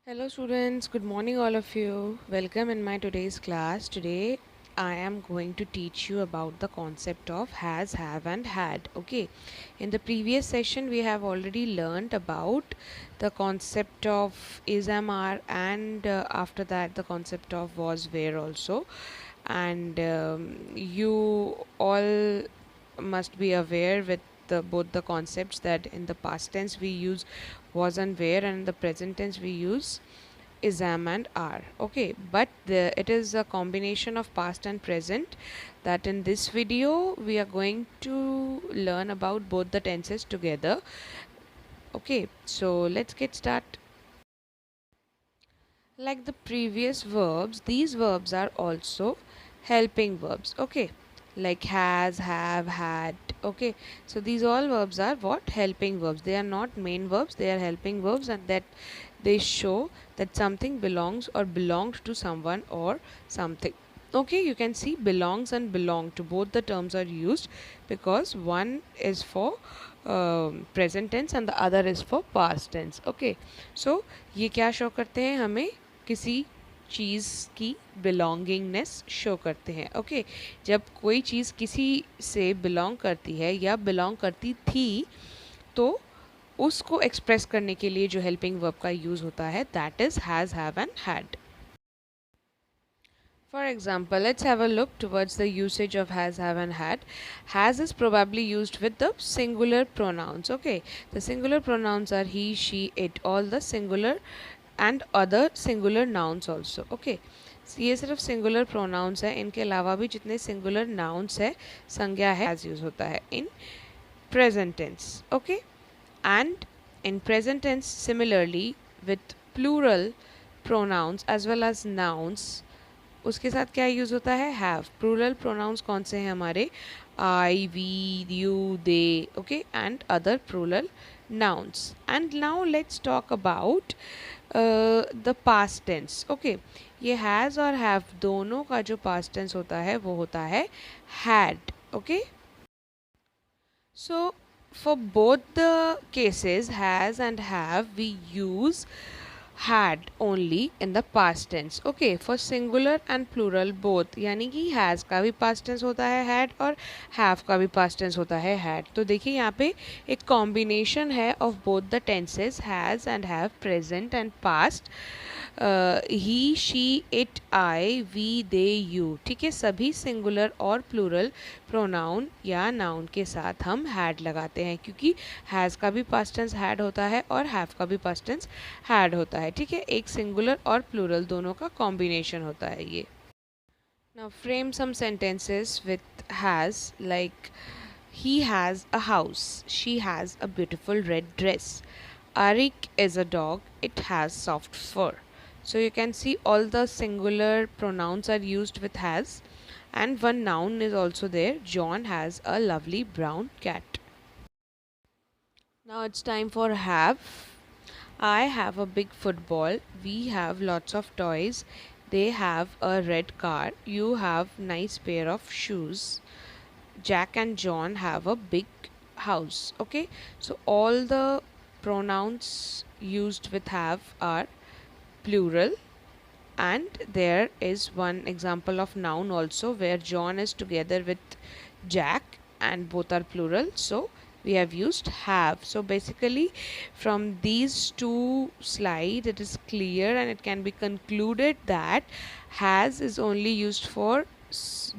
Hello students, good morning all of you. Welcome in my today's class. Today I am going to teach you about the concept of has, have and had. Okay. In the previous session we have already learned about the concept of is, am, are, and after that the concept of was, were also. And you all must be aware with both the concepts that in the past tense we use was and were, and in the present tense we use is, am and are. Okay, but it is a combination of past and present that in this video we are going to learn about both the tenses together. Okay, so let's get started. Like the previous verbs, these verbs are also helping verbs. Okay, like has, have, had. Okay, so these all verbs are what? Helping verbs. They are not main verbs, they are helping verbs, and that they show that something belongs or belonged to someone or something. Okay, you can see belongs and belong to, both the terms are used because one is for present tense and the other is for past tense. Okay, so ये क्या show करते हैं? हमें किसी चीज़ की belongingness show करते हैं. Okay, जब कोई चीज़ किसी से बिलोंग करती है या बिलोंग करती थी तो उसको एक्सप्रेस करने के लिए जो हेल्पिंग वर्ब का यूज़ होता है that is has, have and had. For example, let's have a look towards the usage of has, have and had. Has is probably used with the singular pronouns. Okay, the singular pronouns are he, she, it, all the singular and other singular nouns also. Okay, ये सिर्फ singular pronounce है, इनके अलावा भी जितने singular nouns है संज्ञा है एज यूज होता है in present tense. Okay, and in present tense similarly with plural pronouns as well as nouns उसके साथ क्या यूज़ होता है? हैव. प्लूरल प्रोनाउंस कौन से हैं हमारे? I, we, you, they. Okay, and other plural nouns. And now let's talk about the past tense. Okay, ये has और have दोनों का जो past tense होता है वो होता है had. Okay, so for both the cases has and have we use had only in the past tense. Okay, for singular and plural both, यानी कि has का भी past tense होता है had और have का भी past tense होता है had. तो देखिए यहाँ पे एक combination है of both the tenses has and have, present and past. He, she, it, I, we, they, you. ठीक है, सभी सिंगुलर और प्लूरल प्रोनाउन या नाउन के साथ हम हैड लगाते हैं क्योंकि हैज़ का भी पास्ट टेंस हैड होता है और हैव का भी पास्ट टेंस हैड होता है. ठीक है, एक सिंगुलर और प्लूरल दोनों का कॉम्बिनेशन होता है ये. Now frame some sentences with has like he has a house, she has a beautiful red dress, Arik is a dog, it has soft fur. So you can see all the singular pronouns are used with has, and one noun is also there. John has a lovely brown cat. Now it's time for have. I have a big football, we have lots of toys, they have a red car, you have nice pair of shoes, Jack and John have a big house. Okay, so all the pronouns used with have are plural, and there is one example of noun also where John is together with Jack and both are plural, so we have used have. So basically from these two slides it is clear and it can be concluded that has is only used for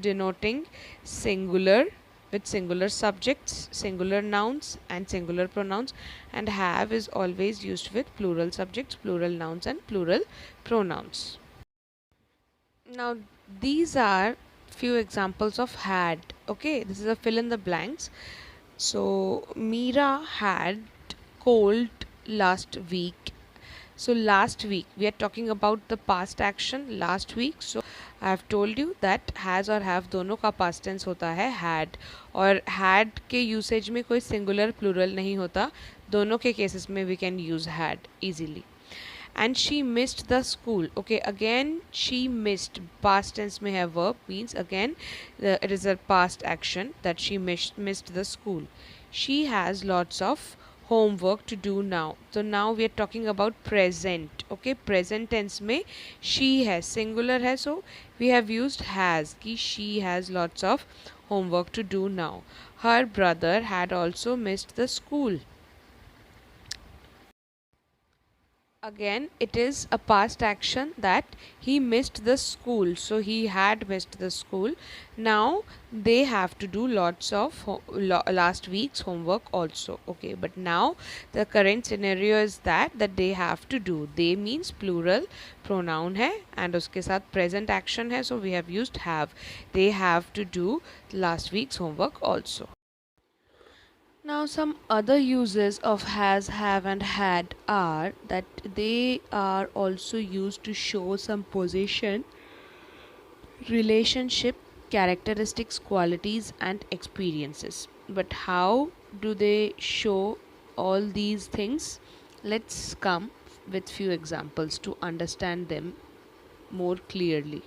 denoting singular with singular subjects, singular nouns and singular pronouns, and have is always used with plural subjects, plural nouns and plural pronouns. Now these are few examples of had. Okay, this is a fill in the blanks. So Meera had cold last week. So last week we are talking about the past action last week. So I have told you that has और have दोनों का past tense होता है had, और had के usage में कोई singular plural नहीं होता. दोनों के cases में we can use had easily. And she missed the school. Okay, again she missed, past tense में है verb, means again it is a past action that she missed the school. She has lots of homework to do now. So now we are talking about present. Okay, present tense में she has singular है, so we have used has कि she has lots of homework to do now. Her brother had also missed the school. Again, it is a past action that he missed the school. So he had missed the school. Now they have to do lots of last week's homework also. Okay, but now the current scenario is that they have to do. They means plural pronoun है and उसके साथ present action है. So we have used have. They have to do last week's homework also. Now, some other uses of has, have, and had are that they are also used to show some position, relationship, characteristics, qualities, and experiences. But how do they show all these things? Let's come with few examples to understand them more clearly.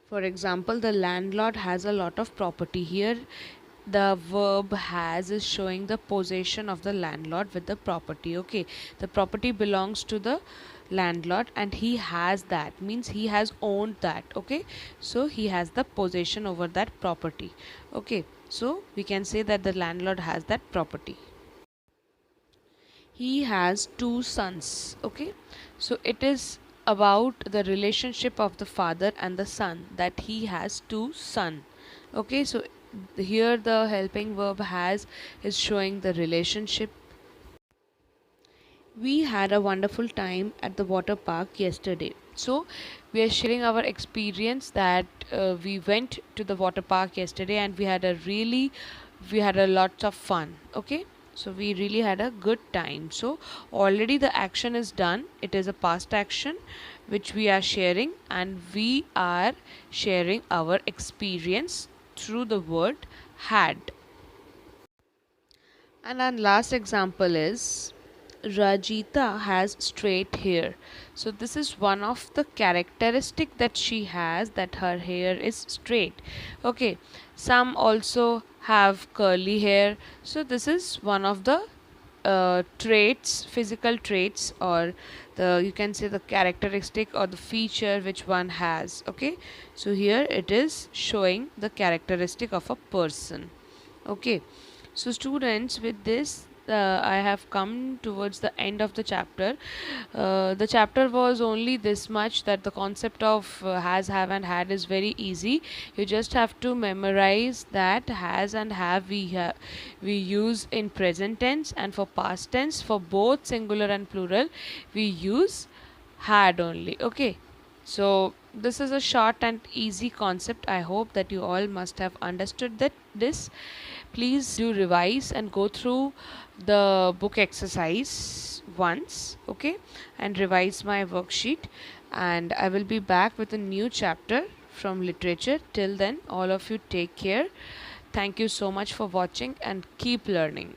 For example, the landlord has a lot of property. Here the verb has is showing the possession of the landlord with the property. Okay, the property belongs to the landlord and he has that, means he has owned that. Okay, so he has the possession over that property. Okay, so we can say that the landlord has that property. He has two sons. Okay, so it is about the relationship of the father and the son, that he has two sons. Okay, so here the helping verb has is showing the relationship. We had a wonderful time at the water park yesterday. So we are sharing our experience that we went to the water park yesterday and we had a lot of fun. Okay, so we really had a good time. So already the action is done. It is a past action which we are sharing, and we are sharing our experience through the word had. And our last example is Rajita has straight hair. So this is one of the characteristic that she has, that her hair is straight. Okay, some also have curly hair. So this is one of the traits, physical traits, or the, you can say, the characteristic or the feature which one has. Okay, so here it is showing the characteristic of a person. Okay, so students, with this I have come towards the end of the chapter. The chapter was only this much, that the concept of has, have, and had is very easy. You just have to memorize that has and have we use in present tense, and for past tense, for both singular and plural, we use had only. Okay, so this is a short and easy concept. I hope that you all must have understood that this. Please do revise and go through the book exercise once, okay, and revise my worksheet, and I will be back with a new chapter from literature. Till then, all of you take care. Thank you so much for watching and keep learning.